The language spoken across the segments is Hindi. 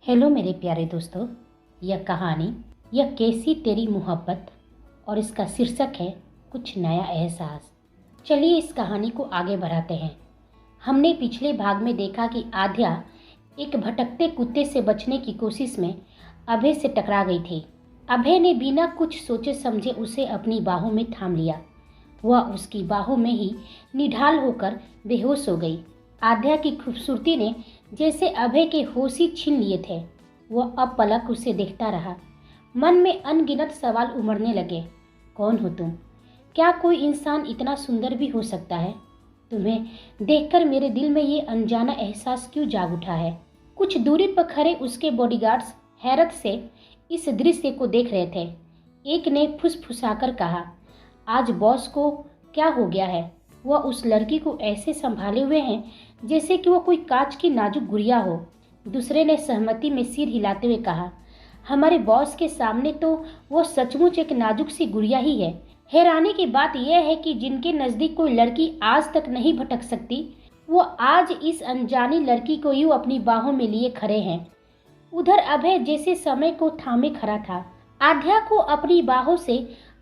हेलो मेरे प्यारे दोस्तों। यह कैसी तेरी मोहब्बत और इसका शीर्षक है कुछ नया एहसास। चलिए इस कहानी को आगे बढ़ाते हैं। हमने पिछले भाग में देखा कि आध्या एक भटकते कुत्ते से बचने की कोशिश में अभय से टकरा गई थी। अभय ने बिना कुछ सोचे समझे उसे अपनी बाहों में थाम लिया। वह उसकी बाहों में ही निढाल होकर बेहोश हो गई। आध्या की खूबसूरती ने जैसे अभय के होश ही छीन लिए थे। वह अब पलक उसे देखता रहा। मन में अनगिनत सवाल उमड़ने लगे। कौन हो तुम? क्या कोई इंसान इतना सुंदर भी हो सकता है? तुम्हें देखकर मेरे दिल में ये अनजाना एहसास क्यों जाग उठा है? कुछ दूरी पर खड़े उसके बॉडीगार्ड्स हैरत से इस दृश्य को देख रहे थे। एक ने फुसफुसाकर कहा, आज बॉस को क्या हो गया है? वह उस लड़की को ऐसे संभाले हुए हैं जैसे कि वह कोई कांच की नाजुक गुड़िया हो। दूसरे ने सहमति में सिर हिलाते हुए कहा, हमारे बॉस के सामने तो वो सचमुच एक नाजुक सी गुड़िया ही है। हैरानी की बात यह है कि जिनके नज़दीक कोई लड़की आज तक नहीं भटक सकती, वो आज इस अनजानी लड़की को यूं अपनी बाहों में लिए खड़े हैं। उधर अभय जैसे समय को थामे खड़ा था। आध्या को अपनी बाहों से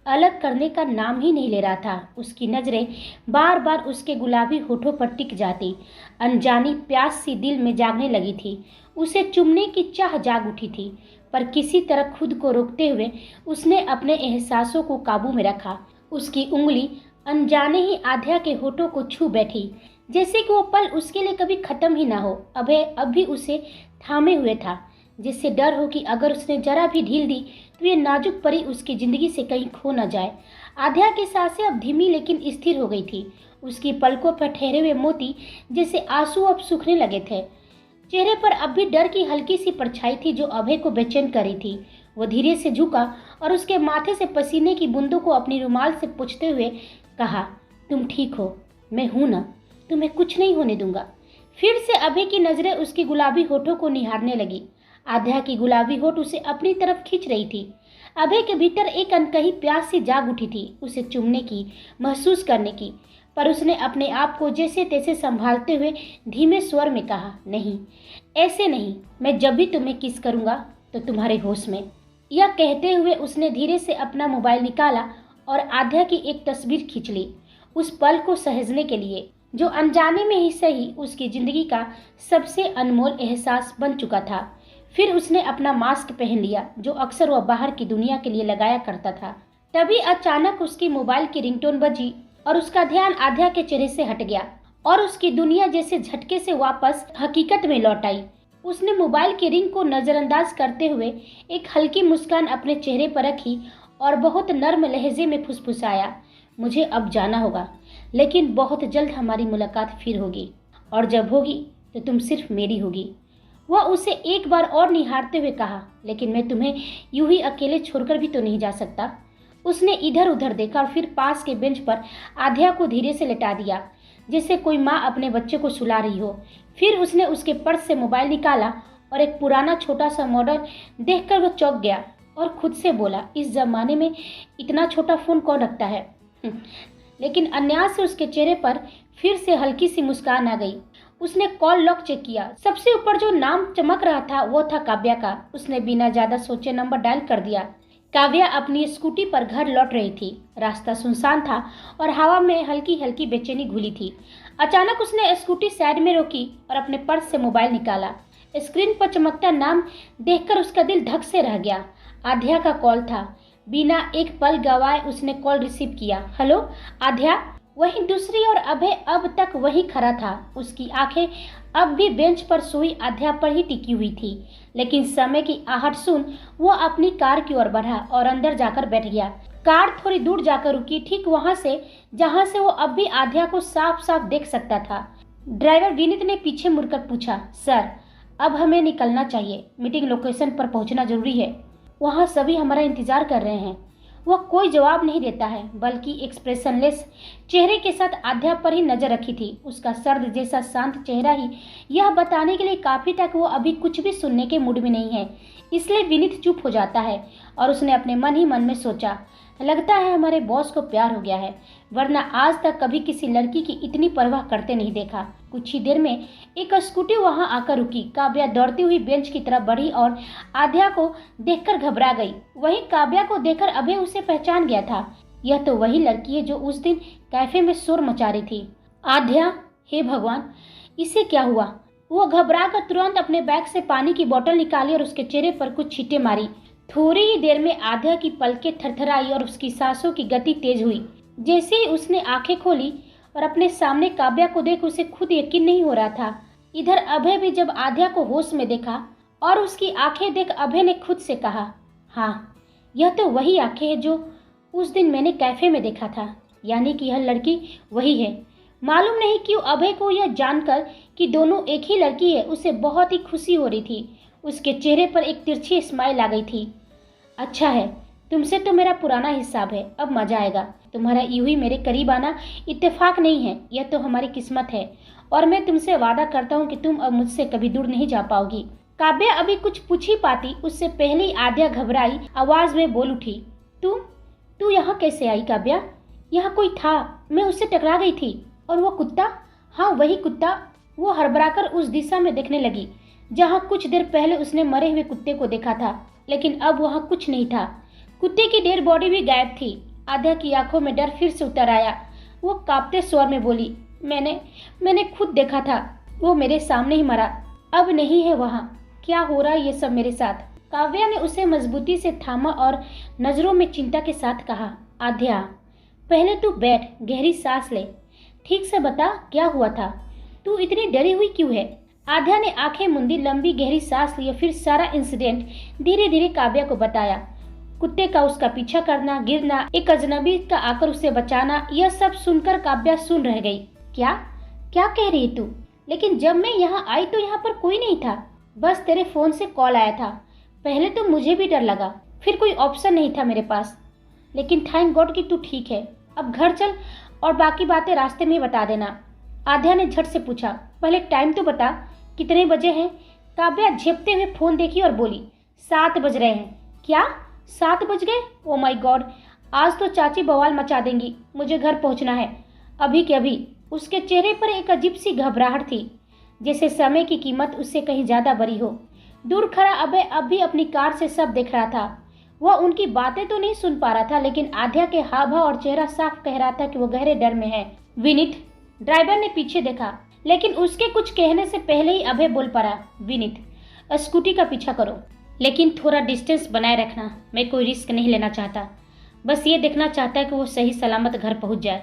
अलग करने का नाम ही नहीं ले रहा था। उसकी नजरें बार बार उसके गुलाबी होठों पर टिक जाती। अनजानी प्यास सी दिल में जागने लगी थी। उसे चुमने की चाह जाग उठी थी, पर किसी तरह खुद को रोकते हुए उसने अपने एहसासों को काबू में रखा। उसकी उंगली अनजाने ही आध्या के होठों को छू बैठी, जैसे कि वो पल उसके लिए कभी खत्म ही ना हो। अभय अब भी उसे थामे हुए था, जिससे डर हो कि अगर उसने जरा भी ढील दी तो ये नाजुक परी उसकी जिंदगी से कहीं खो न जाए। आध्या की सांसें अब धीमी लेकिन स्थिर हो गई थी। उसकी पलकों पर ठहरे हुए मोती जैसे आंसू अब सूखने लगे थे। चेहरे पर अब भी डर की हल्की सी परछाई थी जो अभय को बेचैन करी थी। वो धीरे से झुका और उसके माथे से पसीने की बूंदों को अपनी रुमाल से पोंछते हुए कहा, तुम ठीक हो? मैं हूं ना, तुम्हें कुछ नहीं होने दूंगा। फिर से अभय की नजरें उसकी गुलाबी होठों को निहारने लगी। आध्या की गुलाबी होठ उसे अपनी तरफ खींच रही थी। अभय के भीतर एक अनकही प्यास सी जाग उठी थी, उसे चूमने की, महसूस करने की। पर उसने अपने आप को जैसे तैसे संभालते हुए धीमे स्वर में कहा, नहीं, ऐसे नहीं। मैं जब भी तुम्हें किस करूंगा तो तुम्हारे होश में। यह कहते हुए उसने धीरे से अपना मोबाइल निकाला और आध्या की एक तस्वीर खींच ली, उस पल को सहेजने के लिए जो अनजाने में ही सही उसकी जिंदगी का सबसे अनमोल एहसास बन चुका था। फिर उसने अपना मास्क पहन लिया, जो अक्सर वह बाहर की दुनिया के लिए लगाया करता था। तभी अचानक उसकी मोबाइल की रिंगटोन बजी और उसका ध्यान आध्या के चेहरे से हट गया और उसकी दुनिया जैसे झटके से वापस हकीकत में लौट आई। उसने मोबाइल की रिंग को नजरअंदाज करते हुए एक हल्की मुस्कान अपने चेहरे पर रखी और बहुत नर्म लहजे में फुसफुसाया, मुझे अब जाना होगा, लेकिन बहुत जल्द हमारी मुलाकात फिर होगी, और जब होगी तो तुम सिर्फ मेरी होगी। वह उसे एक बार और निहारते हुए कहा, लेकिन मैं तुम्हें यूं ही अकेले छोड़कर भी तो नहीं जा सकता। उसने इधर उधर देखा और फिर पास के बेंच पर आध्या को धीरे से लेटा दिया, जैसे कोई माँ अपने बच्चे को सुला रही हो। फिर उसने उसके पर्स से मोबाइल निकाला और एक पुराना छोटा सा मॉडल देखकर वो चौंक गया और खुद से बोला, इस जमाने में इतना छोटा फोन कौन रखता है? लेकिन अन्यास से उसके चेहरे पर फिर से हल्की सी मुस्कान आ गई। उसने कॉल लॉक चेक किया। सबसे ऊपर जो नाम चमक रहा था वो था काव्या का। उसने बिना ज्यादा सोचे नंबर डायल कर दिया। काव्या अपनी स्कूटी पर घर लौट रही थी। रास्ता सुनसान था और हवा में हल्की हल्की बेचैनी घुली थी। अचानक उसने स्कूटी साइड में रोकी और अपने पर्स से मोबाइल निकाला। स्क्रीन पर चमकता नाम देखकर उसका दिल धक से रह गया। आध्या का कॉल था। बिना एक पल गवाए उसने कॉल रिसीव किया। हेलो आध्या? वहीं दूसरी ओर अभय अब तक वहीं खड़ा था। उसकी आंखें अब भी बेंच पर सोई आध्या पर ही टिकी हुई थी, लेकिन समय की आहट सुन वो अपनी कार की ओर बढ़ा और अंदर जाकर बैठ गया। कार थोड़ी दूर जाकर रुकी, ठीक वहां से जहां से वो अब भी आध्या को साफ साफ देख सकता था। ड्राइवर विनीत ने पीछे मुड़कर पूछा, सर अब हमें निकलना चाहिए, मीटिंग लोकेशन पर पहुंचना जरूरी है, वहाँ सभी हमारा इंतजार कर रहे हैं। वह कोई जवाब नहीं देता है, बल्कि एक्सप्रेशनलेस चेहरे के साथ आध्या पर ही नजर रखी थी। उसका सर्द जैसा शांत चेहरा ही यह बताने के लिए काफी था कि वो अभी कुछ भी सुनने के मूड में नहीं है। इसलिए विनीत चुप हो जाता है और उसने अपने मन ही मन में सोचा, लगता है हमारे बॉस को प्यार हो गया है, वरना आज तक कभी किसी लड़की की इतनी परवाह करते नहीं देखा। कुछ ही देर में एक स्कूटी वहां आकर रुकी। काव्या दौड़ती हुई बेंच की तरफ बढ़ी और आध्या को देखकर घबरा गई। वहीं काव्या को देखकर अभय उसे पहचान गया था। यह तो वही लड़की है जो उस दिन कैफे में शोर मचा रही थी। आध्या, हे भगवान, इसे क्या हुआ? वो घबरा कर तुरंत अपने बैग से पानी की बोतल निकाली और उसके चेहरे पर कुछ छींटे मारी। थोड़ी ही देर में आध्या की पलकें थरथराई और उसकी सांसों की गति तेज हुई। जैसे ही उसने आंखें खोली और अपने सामने काव्या को देख उसे खुद यकीन नहीं हो रहा था। इधर अभय भी जब आध्या को होश में देखा और उसकी आंखें देख अभय ने खुद से कहा, हाँ, यह तो वही आंखें हैं जो उस दिन मैंने कैफे में देखा था। यानी कि यह लड़की वही है। मालूम नहीं क्यों अभय को यह जानकर कि दोनों एक ही लड़की है, उसे बहुत ही खुशी हो रही थी। उसके चेहरे पर एक तिरछी स्माइल आ गई थी। अच्छा है, तुमसे तो मेरा पुराना हिसाब है, अब मजा आएगा। तुम्हारा यूं ही मेरे करीब आना इत्तेफाक नहीं है, यह तो हमारी किस्मत है और मैं तुमसे वादा करता हूँ कि तुम अब मुझसे कभी दूर नहीं जा पाओगी। काव्या अभी कुछ पूछ ही पाती उससे पहले ही आध्या घबराई आवाज में बोल उठी, तू यहाँ कैसे आई काव्या? यहाँ कोई था, मैं उससे टकरा गई थी। और वो कुत्ता? हाँ, वही कुत्ता। वो हड़बड़ाकर उस दिशा में देखने लगी जहाँ कुछ देर पहले उसने मरे हुए कुत्ते को देखा था, लेकिन अब वहाँ कुछ नहीं था। कुत्ते की डेड बॉडी भी गायब थी। आध्या की आंखों में डर फिर से उतर आया। वो कांपते स्वर में बोली, मैंने खुद देखा था, वो मेरे सामने ही मरा, अब नहीं है वहाँ। क्या हो रहा है ये सब मेरे साथ? काव्या ने उसे मजबूती से थामा और नजरों में चिंता के साथ कहा, आध्या, पहले तू बैठ, गहरी सांस ले, ठीक से बता क्या हुआ था, तू इतनी डरी हुई क्यों है? आध्या ने आंखें मूंदी, लंबी गहरी सांस ली, फिर सारा इंसिडेंट धीरे धीरे काव्या को बताया। कुत्ते का उसका पीछा करना, गिरना, एक अजनबी का आकर उसे बचाना, यह सब सुनकर काव्या सुन रह गई। क्या क्या कह रही है तू? लेकिन जब मैं यहाँ आई तो यहाँ पर कोई नहीं था, बस तेरे फोन से कॉल आया था। पहले तो मुझे भी डर लगा, फिर कोई ऑप्शन नहीं था मेरे पास, लेकिन थैंक गॉड कि तू ठीक है। अब घर चल और बाकी बातें रास्ते में बता देना। आध्या ने झट से पूछा, पहले टाइम तो बता, कितने बजे हैं? काव्या झेपते हुए फोन देखी और बोली, 7 बज रहे हैं। क्या 7 बज गए? ओ माय गॉड, आज तो चाची बवाल मचा देंगी, मुझे घर पहुंचना है अभी के अभी। उसके चेहरे पर एक अजीब सी घबराहट थी, जैसे समय की कीमत उससे कहीं ज्यादा बड़ी हो। दूर खड़ा अभय अब भी अपनी कार से सब देख रहा था। वह उनकी बातें तो नहीं सुन पा रहा था, लेकिन आध्या के हाव भाव और चेहरा साफ कह रहा था कि वो गहरे डर में है। विनीत, ड्राइवर ने पीछे देखा, लेकिन उसके कुछ कहने से पहले ही अभय बोल पड़ा, विनीत, स्कूटी का पीछा करो, लेकिन थोड़ा डिस्टेंस बनाए रखना। मैं कोई रिस्क नहीं लेना चाहता, बस ये देखना चाहता है कि वो सही सलामत घर पहुंच जाए।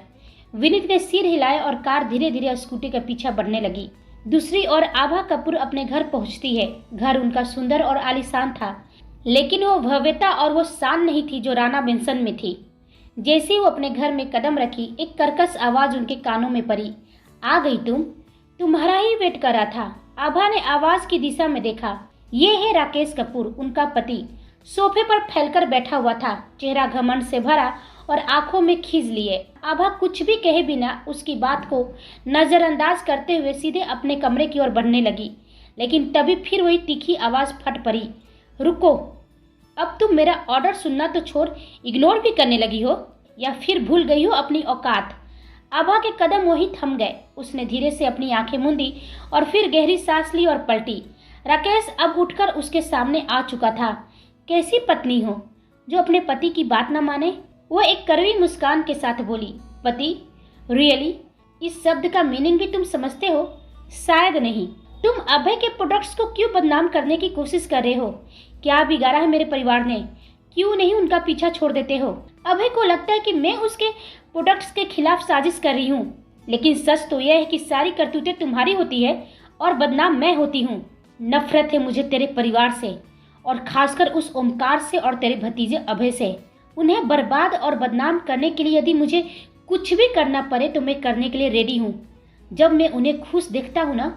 विनीत ने सिर हिलाया और कार धीरे धीरे स्कूटी का पीछा बढ़ने लगी। दूसरी ओर आभा कपूर अपने घर पहुंचती है। घर उनका सुंदर और आलीशान था, लेकिन वो भव्यता और वो शान नहीं थी जो राणा बेंसन में थी। जैसे ही वो अपने घर में कदम रखी, एक कर्कश आवाज उनके कानों में पड़ी, आ गई तुम्हारा ही वेट कर रहा था। आभा ने आवाज की दिशा में देखा। ये है राकेश कपूर, उनका पति। सोफे पर फैलकर बैठा हुआ था, चेहरा घमंड से भरा और आंखों में खींच लिए। आभा कुछ भी कहे बिना उसकी बात को नजरअंदाज करते हुए सीधे अपने कमरे की ओर बढ़ने लगी, लेकिन तभी फिर वही तीखी आवाज फट पड़ी, रुको, अब तुम मेरा ऑर्डर सुनना तो छोड़, इग्नोर भी करने लगी हो, या फिर भूल गई हो अपनी औकात? आभा के कदम वहीं थम गए। उसने धीरे से अपनी आंखें मूंदी और फिर गहरी सांस ली और पलटी। राकेश अब उठकर उसके सामने आ चुका था। कैसी पत्नी हो जो अपने पति की बात न माने? वो एक कड़वी मुस्कान के साथ बोली, पति? रियली? इस शब्द का मीनिंग भी तुम समझते हो? शायद नहीं। तुम अभय के प्रोडक्ट्स को क्यों बदनाम करने की कोशिश कर रहे हो? क्या बिगाड़ा है मेरे परिवार ने? क्यों नहीं उनका पीछा छोड़ देते हो? अभय को लगता है कि मैं उसके प्रोडक्ट्स के खिलाफ साजिश कर रही हूँ, लेकिन सच तो यह है कि सारी करतूतें तुम्हारी होती है और बदनाम मैं होती हूँ। नफरत है मुझे तेरे परिवार से, और खासकर उस ओमकार से और तेरे भतीजे अभय से। उन्हें बर्बाद और बदनाम करने के लिए यदि मुझे कुछ भी करना पड़े तो मैं करने के लिए रेडी हूँ। जब मैं उन्हें खुश देखता हूँ ना,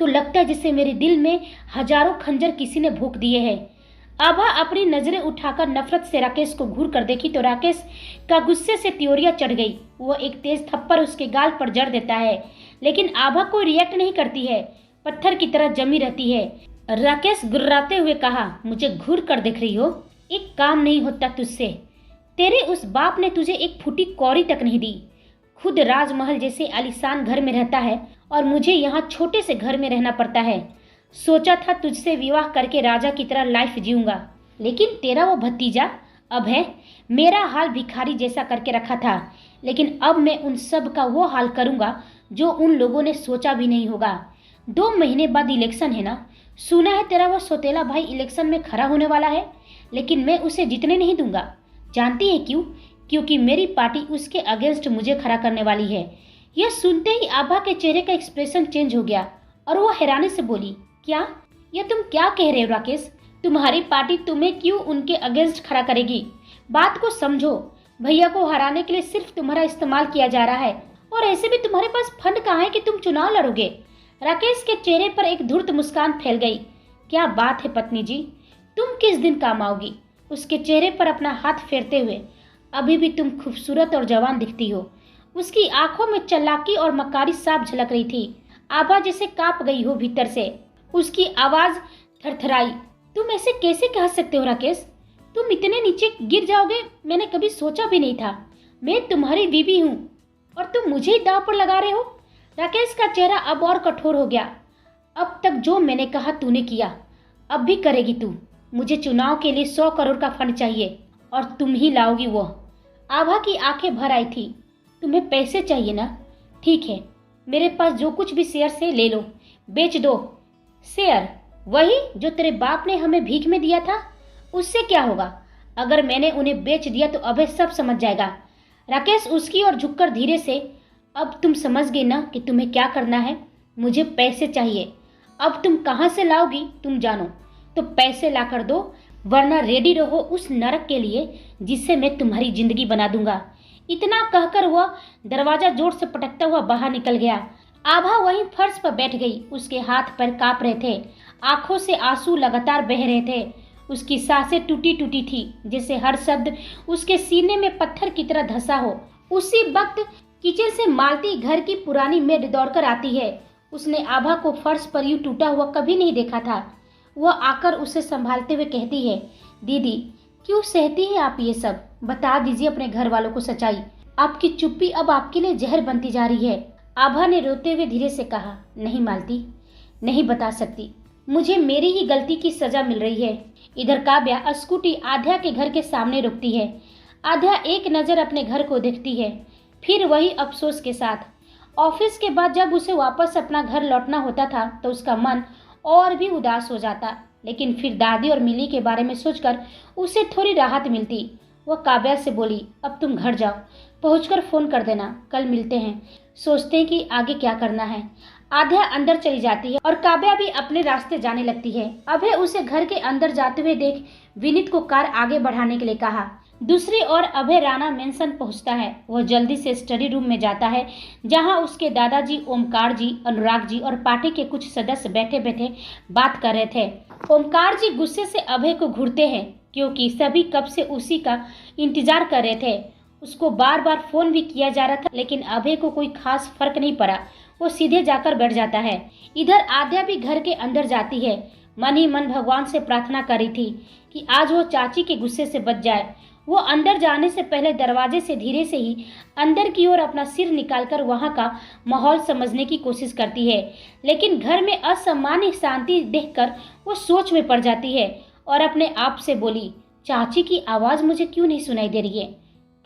तो लगता है जैसे मेरे दिल में हजारों खंजर किसी ने भोंक दिए हैं। आभा अपनी नजरें उठाकर नफरत से राकेश को घूर कर देखी तो राकेश का गुस्से से त्योरिया चढ़ गई। वो एक तेज थप्पड़ उसके गाल पर जड़ देता है, लेकिन आभा कोई रिएक्ट नहीं करती है, पत्थर की तरह जमी रहती है। राकेश गुर्राते हुए कहा, मुझे घूर कर देख रही हो? एक काम नहीं होता तुझसे, तेरे उस बाप ने तुझे एक फूटी कौड़ी तक नहीं दी। खुद राजमहल जैसे आलीशान घर में रहता है और मुझे यहाँ छोटे से घर में रहना पड़ता है। सोचा था तुझसे विवाह करके राजा की तरह लाइफ जीऊंगा, लेकिन तेरा वो भतीजा अब है। मेरा हाल भिखारी जैसा करके रखा था, लेकिन अब मैं उन सब का वो हाल करूंगा जो उन लोगों ने सोचा भी नहीं होगा। 2 महीने बाद इलेक्शन है ना, सुना है तेरा वो सौतेला भाई इलेक्शन में खड़ा होने वाला है, लेकिन मैं उसे जीतने नहीं दूंगा। जानती है क्यों? क्योंकि मेरी पार्टी उसके अगेंस्ट मुझे खड़ा करने वाली है। यह सुनते ही आभा के चेहरे का एक्सप्रेशन चेंज हो गया और वो हैरानी से बोली, क्या? यह तुम क्या कह रहे हो राकेश? तुम्हारी पार्टी तुम्हें क्यों उनके अगेंस्ट खड़ा करेगी? बात को समझो। भैया को हराने के लिए सिर्फ तुम्हारा इस्तेमाल किया जा रहा है, और ऐसे भी तुम्हारे पास फंड कहाँ है कि तुम चुनाव लड़ोगे? राकेश के चेहरे पर एक धूर्त मुस्कान फैल गई। क्या बात है पत्नी जी, तुम किस दिन काम आओगी? उसके चेहरे पर अपना हाथ फेरते हुए, अभी भी तुम खूबसूरत और जवान दिखती हो। उसकी आंखों में चालाकी और मकारी साफ झलक रही थी। आभा जैसे कांप गई हो भीतर से। उसकी आवाज थरथराई। तुम ऐसे कैसे कह सकते हो राकेश? तुम इतने नीचे गिर जाओगे मैंने कभी सोचा भी नहीं था। मैं तुम्हारी बीवी हूँ और तुम मुझे ही दांव पर लगा रहे हो। राकेश का चेहरा अब और कठोर हो गया। अब तक जो मैंने कहा तूने किया, अब भी करेगी तू। मुझे चुनाव के लिए 100 करोड़ का फंड चाहिए और तुम ही लाओगी वो। आभा की आंखें भर आई थी। तुम्हें पैसे चाहिए ना? ठीक है, मेरे पास जो कुछ भी शेयर से ले लो, बेच दो। शेयर? वही जो तेरे बाप ने हमें भीख में दिया था। उससे क्या होगा? अगर मैंने उन्हें बेच दिया तो अभय सब समझ जाएगा। राकेश उसकी ओर झुककर धीरे से, अब तुम समझ गए ना कि तुम्हें क्या करना है? मुझे पैसे चाहिए। अब तुम कहाँ से लाओगी तुम जानो, तो पैसे ला कर दो, वरना रेडी रहो उस नरक के लिए जिससे मैं तुम्हारी जिंदगी बना दूंगा। इतना कहकर वह दरवाजा जोर से पटकता हुआ बाहर निकल गया। आभा वहीं फर्श पर बैठ गई। उसके हाथ पैर कांप रहे थे, आंखों से आंसू लगातार बह रहे थे। उसकी सांसें टूटी टूटी थी, जैसे हर शब्द उसके सीने में पत्थर की तरह धंसा हो। उसी वक्त किचन से मालती घर की पुरानी मेड दौड़कर आती है। उसने आभा को फर्श पर यूं टूटा हुआ कभी नहीं देखा था। वह आकर उसे संभालते हुए कहती है, दीदी क्यों सहती है आप ये सब? बता दीजिए अपने घर वालों को सच्चाई। आपकी चुप्पी अब आपके लिए जहर बनती जा रही है। आभा ने रोते हुए धीरे से कहा, नहीं मालती, नहीं बता सकती। मुझे मेरी ही गलती की सजा मिल रही है। इधर काव्या स्कूटी आध्या के घर के सामने रुकती है। आध्या एक नज़र अपने घर को देखती है, फिर वही अफसोस के साथ। ऑफिस के बाद जब उसे वापस अपना घर लौटना होता था तो उसका मन और भी उदास हो जाता, लेकिन फिर दादी और मिली के बारे में सोचकर उसे थोड़ी राहत मिलती। वह काव्या से बोली, अब तुम घर जाओ, पहुंचकर फोन कर देना, कल मिलते हैं, सोचते हैं कि आगे क्या करना है। आध्या अंदर चली जाती है और काव्या भी अपने रास्ते जाने लगती है। अभय उसे घर के अंदर जाते हुए देख विनीत को कार आगे बढ़ाने के लिए कहा। दूसरी ओर अभय राणा मेंशन पहुंचता है। वह जल्दी से स्टडी रूम में जाता है, जहां उसके दादाजी ओमकार जी, अनुराग जी और पार्टी के कुछ सदस्य बैठे बैठे बात कर रहे थे। ओमकार जी गुस्से से अभय को घूरते हैं, क्योंकि सभी कब से उसी का इंतजार कर रहे थे। उसको बार बार फोन भी किया जा रहा था, लेकिन अभय को कोई खास फर्क नहीं पड़ा। वो सीधे जाकर बैठ जाता है। इधर आद्या भी घर के अंदर जाती है। मन ही मन भगवान से प्रार्थना करी थी कि आज वो चाची के गुस्से से बच जाए। वो अंदर जाने से पहले दरवाजे से धीरे से ही अंदर की ओर अपना सिर निकालकर वहां का माहौल समझने की कोशिश करती है, लेकिन घर में असामान्य शांति देखकर वो सोच में पड़ जाती है और अपने आप से बोली, चाची की आवाज़ मुझे क्यों नहीं सुनाई दे रही है?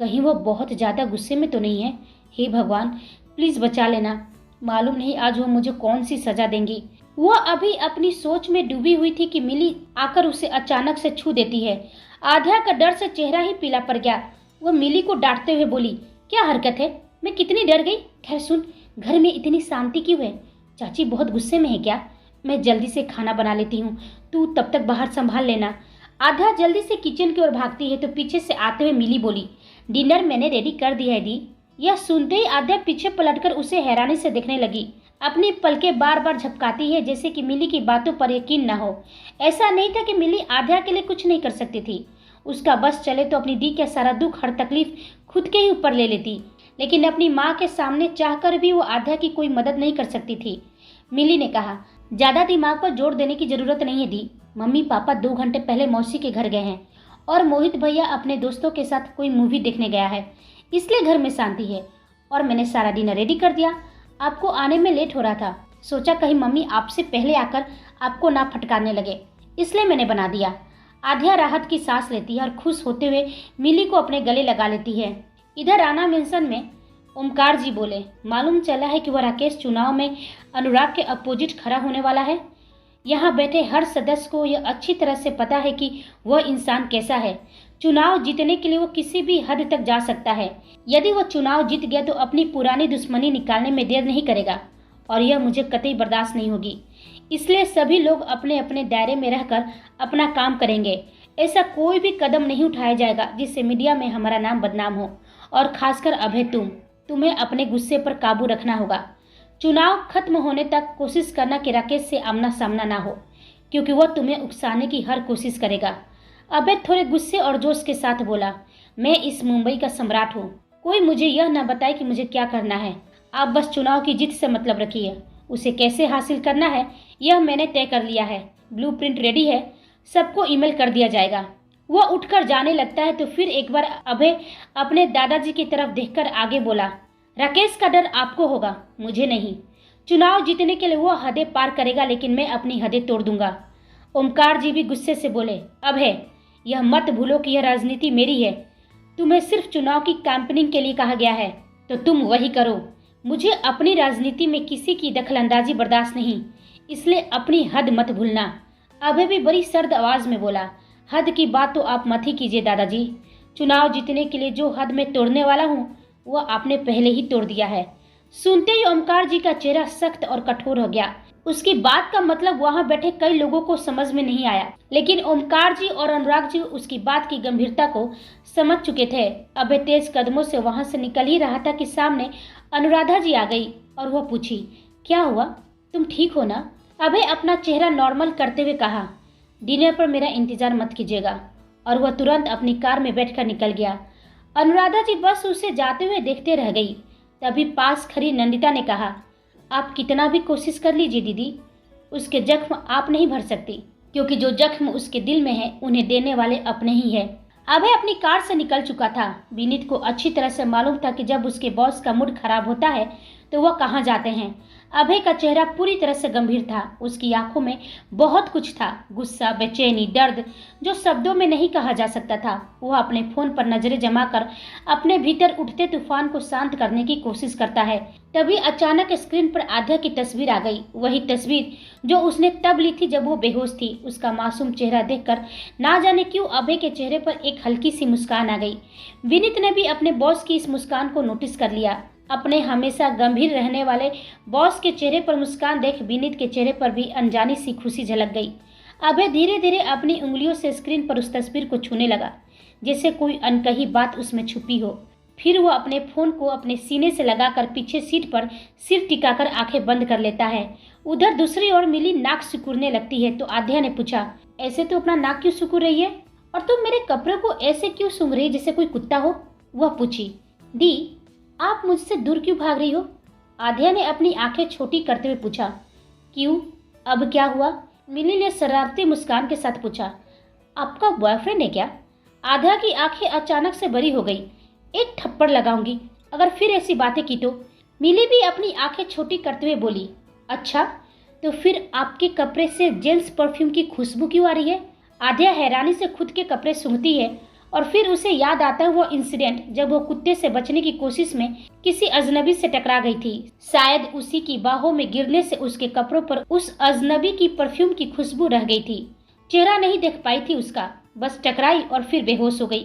कहीं वो बहुत ज़्यादा गुस्से में तो नहीं है? हे भगवान, प्लीज़ बचा लेना। मालूम नहीं आज वो मुझे कौन सी सज़ा देंगी। वो अभी अपनी सोच में डूबी हुई थी कि मिली आकर उसे अचानक से छू देती है। आध्या का डर से चेहरा ही पीला पड़ गया। वो मिली को डांटते हुए बोली, क्या हरकत है? मैं कितनी डर गई। खैर सुन, घर में इतनी शांति क्यों है? चाची बहुत गुस्से में है क्या? मैं जल्दी से खाना बना लेती हूँ, तू तब तक बाहर संभाल लेना। आध्या जल्दी से किचन की ओर भागती है तो पीछे से आते हुए मिली बोली, डिनर मैंने रेडी कर दिया है दी। यह सुनते ही आध्या पीछे पलटकर उसे हैरानी से देखने लगी। अपनी पलकें बार बार झपकाती है, जैसे कि मिली की बातों पर यकीन न हो। ऐसा नहीं था कि मिली आध्या के लिए कुछ नहीं कर सकती थी। उसका बस चले तो अपनी दी का सारा दुख, हर तकलीफ खुद के ही ऊपर ले लेती, लेकिन अपनी माँ के सामने चाहकर भी वो आध्या की कोई मदद नहीं कर सकती थी। मिली ने कहा, ज़्यादा दिमाग पर जोर देने की जरूरत नहीं है दी। मम्मी पापा 2 घंटे पहले मौसी के घर गए हैं और मोहित भैया अपने दोस्तों के साथ कोई मूवी देखने गया है, इसलिए घर में शांति है। और मैंने सारा डिनर रेडी कर दिया। आपको आने में लेट हो रहा था, सोचा कहीं मम्मी आपसे पहले आकर आपको ना फटकारने लगे, इसलिए मैंने बना दिया। आध्या राहत की सांस लेती है और खुश होते हुए मिली को अपने गले लगा लेती है। इधर राणा मेंशन में ओमकार जी बोले, मालूम चला है कि वह राकेश चुनाव में अनुराग के अपोजिट खड़ा होने वाला है। यहाँ बैठे हर सदस्य को यह अच्छी तरह से पता है कि वह इंसान कैसा है। चुनाव जीतने के लिए वो किसी भी हद तक जा सकता है। यदि वह चुनाव जीत गया तो अपनी पुरानी दुश्मनी निकालने में देर नहीं करेगा, और यह मुझे कतई बर्दाश्त नहीं होगी। इसलिए सभी लोग अपने अपने दायरे में रहकर अपना काम करेंगे। ऐसा कोई भी कदम नहीं उठाया जाएगा जिससे मीडिया में हमारा नाम बदनाम हो। और खासकर अभय, तुम्हें अपने गुस्से पर काबू रखना होगा। चुनाव खत्म होने तक कोशिश करना कि राकेश से आमना सामना ना हो, क्योंकि वह तुम्हें उकसाने की हर कोशिश करेगा। अभय थोड़े गुस्से और जोश के साथ बोला, मैं इस मुंबई का सम्राट हूँ, कोई मुझे यह ना बताए कि मुझे क्या करना है। आप बस चुनाव की जीत से मतलब रखिए, उसे कैसे हासिल करना है यह मैंने तय कर लिया है। ब्लूप्रिंट रेडी है, सबको ईमेल कर दिया जाएगा। वह उठकर जाने लगता है तो फिर एक बार अभय अपने दादाजी की तरफ देखकर आगे बोला, राकेश का डर आपको होगा, मुझे नहीं। चुनाव जीतने के लिए वो हदें पार करेगा, लेकिन मैं अपनी हदें तोड़ दूंगा। ओमकार जी भी गुस्से से बोले, अभय यह मत भूलो कि यह राजनीति मेरी है। तुम्हें सिर्फ चुनाव की कैंपेनिंग के लिए कहा गया है, तो तुम वही करो। मुझे अपनी राजनीति में किसी की दखलंदाजी बर्दाश्त नहीं, इसलिए अपनी हद मत भूलना। अभय भी बड़ी सर्द आवाज में बोला, हद की बात तो आप मत ही कीजिए दादाजी। चुनाव जीतने के लिए जो हद मैं तोड़ने वाला हूँ वह आपने पहले ही तोड़ दिया है। सुनते ही ओमकार जी का चेहरा सख्त और कठोर हो गया। उसकी बात का मतलब वहां बैठे कई लोगों को समझ में नहीं आया, लेकिन ओमकार जी और अनुराग जी उसकी बात की गंभीरता को समझ चुके थे। अभय तेज कदमों से वहां से निकल ही रहा था कि सामने अनुराधा जी आ गई और वह पूछी, क्या हुआ, तुम ठीक हो ना? अभय अपना चेहरा नॉर्मल करते हुए कहा, डिनर पर मेरा इंतजार मत कीजिएगा, और वह तुरंत अपनी कार में बैठकर निकल गया। अनुराधा जी बस उसे जाते हुए देखते रह गई। तभी पास खड़ी नंदिता ने कहा, आप कितना भी कोशिश कर लीजिए दीदी, उसके जख्म आप नहीं भर सकती, क्योंकि जो जख्म उसके दिल में है उन्हें देने वाले अपने ही है। अभय अपनी कार से निकल चुका था। विनीत को अच्छी तरह से मालूम था कि जब उसके बॉस का मूड खराब होता है तो वह कहाँ जाते हैं। अभय का चेहरा पूरी तरह से गंभीर था। उसकी आंखों में बहुत कुछ था, गुस्सा, बेचैनी, दर्द, जो शब्दों में नहीं कहा जा सकता था। वह अपने फोन पर नजरें जमाकर अपने भीतर उठते तूफान को शांत करने की कोशिश करता है। तभी अचानक स्क्रीन पर आध्या की तस्वीर आ गई, वही तस्वीर जो उसने तब ली थी जब वो बेहोश थी। उसका मासूम चेहरा देखकर ना जाने क्यों अभय के चेहरे पर एक हल्की सी मुस्कान आ गई। विनीत ने भी अपने बॉस की इस मुस्कान को नोटिस कर लिया। अपने हमेशा गंभीर रहने वाले बॉस के चेहरे पर मुस्कान देख विनीत के चेहरे पर भी अनजानी सी खुशी झलक गई। अभय धीरे धीरे अपनी उंगलियों से स्क्रीन पर उस तस्वीर को छूने लगा, जैसे कोई अनकही बात उसमें छुपी हो। फिर वह अपने फोन को अपने सीने से लगाकर पीछे सीट पर सिर टिकाकर आंखें बंद कर लेता है। उधर दूसरी ओर मिली नाक सिकुड़ने लगती है तो आध्या ने पूछा, ऐसे तो अपना नाक क्यों सिकुड़ रही है, और तुम मेरे कपड़ों को ऐसे क्यों सूंघ रही जैसे कोई कुत्ता हो? वह पूछी, दी आप मुझसे दूर क्यों भाग रही हो? आध्या ने अपनी आंखें छोटी करते हुए पूछा। क्यों, अब क्या हुआ? मिली ने शरारती मुस्कान के साथ पूछा। आपका बॉयफ्रेंड है क्या? आध्या की आंखें अचानक से बड़ी हो गई। एक थप्पड़ लगाऊंगी अगर फिर ऐसी बातें की तो। मिली भी अपनी आंखें छोटी करते हुए बोली, अच्छा तो फिर आपके कपड़े से जेंट्स परफ्यूम की खुशबू क्यों आ रही है? आध्या हैरानी से खुद के कपड़े सूंघती है और फिर उसे याद आता है वो इंसिडेंट जब वो कुत्ते से बचने की कोशिश में किसी अजनबी से टकरा गई थी। शायद उसी की बाहों में गिरने से उसके कपड़ों पर उस अजनबी की परफ्यूम की खुशबू रह गई थी। चेहरा नहीं देख पाई थी उसका, बस टकराई और फिर बेहोश हो गई।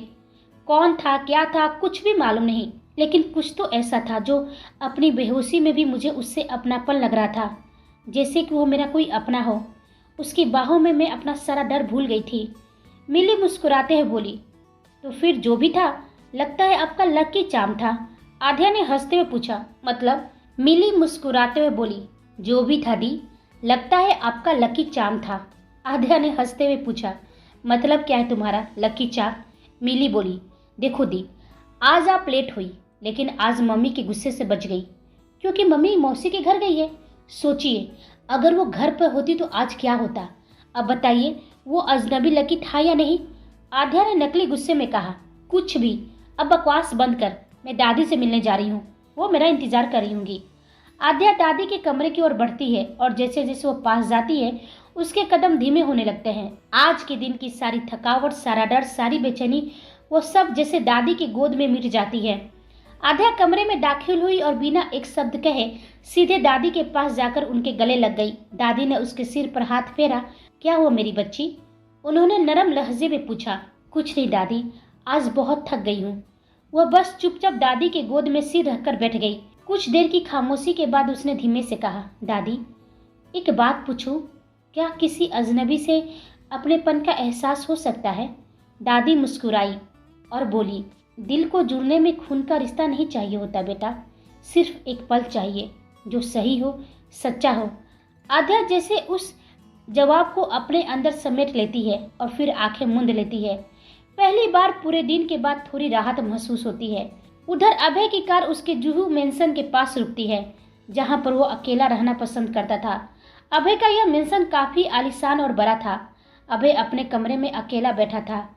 कौन था, क्या था, कुछ भी मालूम नहीं, लेकिन कुछ तो ऐसा था जो अपनी बेहोशी में भी मुझे उससे अपनापन लग रहा था, जैसे कि वो मेरा कोई अपना हो। उसकी बाहों में मैं अपना सारा डर भूल गई थी। मिली मुस्कुराते हुए बोली, तो फिर जो भी था लगता है आपका लकी चार्म था। आध्या ने हंसते हुए पूछा, मतलब? मिली मुस्कुराते हुए बोली, जो भी था दी, लगता है आपका लकी चार्म था। आध्या ने हंसते हुए पूछा, मतलब क्या है तुम्हारा लकी चार्म? मिली बोली, देखो दी, आज आप लेट हुई, लेकिन आज मम्मी के गुस्से से बच गई, क्योंकि मम्मी मौसी के घर गई है। सोचिए अगर वो घर पर होती तो आज क्या होता। अब बताइए वो अजनबी लकी था या नहीं? आध्या ने नकली गुस्से में कहा, कुछ भी, अब बकवास बंद कर, मैं दादी से मिलने जा रही हूँ, वो मेरा इंतजार कर रही होंगी। आध्या दादी के कमरे की ओर बढ़ती है और जैसे जैसे वो पास जाती है उसके कदम धीमे होने लगते हैं। आज के दिन की सारी थकावट, सारा डर, सारी बेचैनी, वो सब जैसे दादी की गोद में मिट जाती है। आध्या कमरे में दाखिल हुई और बिना एक शब्द कहे सीधे दादी के पास जाकर उनके गले लग गई। दादी ने उसके सिर पर हाथ फेरा। क्या हुआ मेरी बच्ची? उन्होंने नरम लहजे में पूछा। कुछ नहीं दादी, आज बहुत थक गई हूँ। वह बस चुपचाप दादी के गोद में सिर रखकर बैठ गई। कुछ देर की खामोशी के बाद उसने धीमे से कहा, दादी एक बात पूछूं, क्या किसी अजनबी से अपनेपन का एहसास हो सकता है? दादी मुस्कुराई और बोली, दिल को जुड़ने में खून का रिश्ता नहीं चाहिए होता बेटा, सिर्फ एक पल चाहिए जो सही हो, सच्चा हो। आध्या जैसे उस जवाब को अपने अंदर समेट लेती है और फिर आंखें मूंद लेती है। पहली बार पूरे दिन के बाद थोड़ी राहत महसूस होती है। उधर अभय की कार उसके जुहू मेंशन के पास रुकती है, जहां पर वो अकेला रहना पसंद करता था। अभय का यह मेंशन काफी आलीशान और बड़ा था। अभय अपने कमरे में अकेला बैठा था।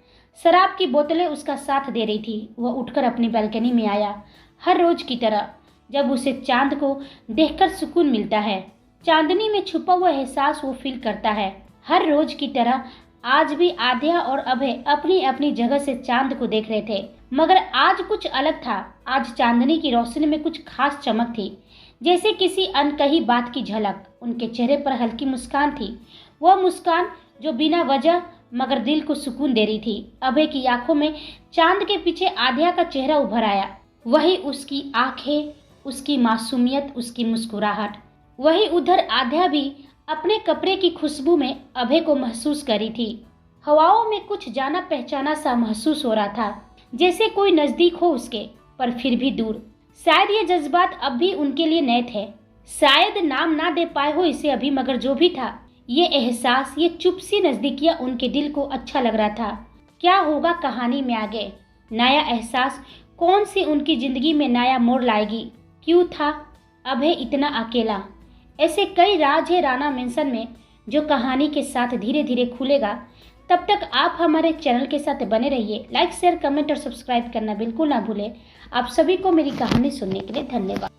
शराब की बोतलें उसका साथ दे रही थी। वह उठकर अपनी बालकनी में आया, हर रोज की तरह, जब उसे चांद को देखकर सुकून मिलता है। चांदनी में छुपा हुआ एहसास वो फील करता है। हर रोज की तरह आज भी आध्या और अभय अपनी अपनी जगह से चांद को देख रहे थे, मगर आज कुछ अलग था। आज चांदनी की रोशनी में कुछ खास चमक थी, जैसे किसी अनकही बात की झलक। उनके चेहरे पर हल्की मुस्कान थी, वह मुस्कान जो बिना वजह मगर दिल को सुकून दे रही थी। अभय की आंखों में चांद के पीछे आध्या का चेहरा उभर आया। वही उसकी आंखें, उसकी मासूमियत, उसकी मुस्कुराहट। वही उधर आध्या भी अपने कपड़े की खुशबू में अभय को महसूस करी थी। हवाओं में कुछ जाना पहचाना सा महसूस हो रहा था, जैसे कोई नजदीक हो उसके, पर फिर भी दूर। शायद ये जज्बात अब भी उनके लिए नए थे, शायद नाम ना दे पाए हो इसे अभी, मगर जो भी था, ये एहसास, ये चुप सी नजदीकियां उनके दिल को अच्छा लग रहा था। क्या होगा कहानी में आगे? नया एहसास कौन सी उनकी जिंदगी में नया मोड़ लाएगी? क्यों था अभय इतना अकेला? ऐसे कई राज है राणा मेंशन में, जो कहानी के साथ धीरे धीरे खुलेगा। तब तक आप हमारे चैनल के साथ बने रहिए। लाइक, शेयर, कमेंट और सब्सक्राइब करना बिल्कुल ना भूलें। आप सभी को मेरी कहानी सुनने के लिए धन्यवाद।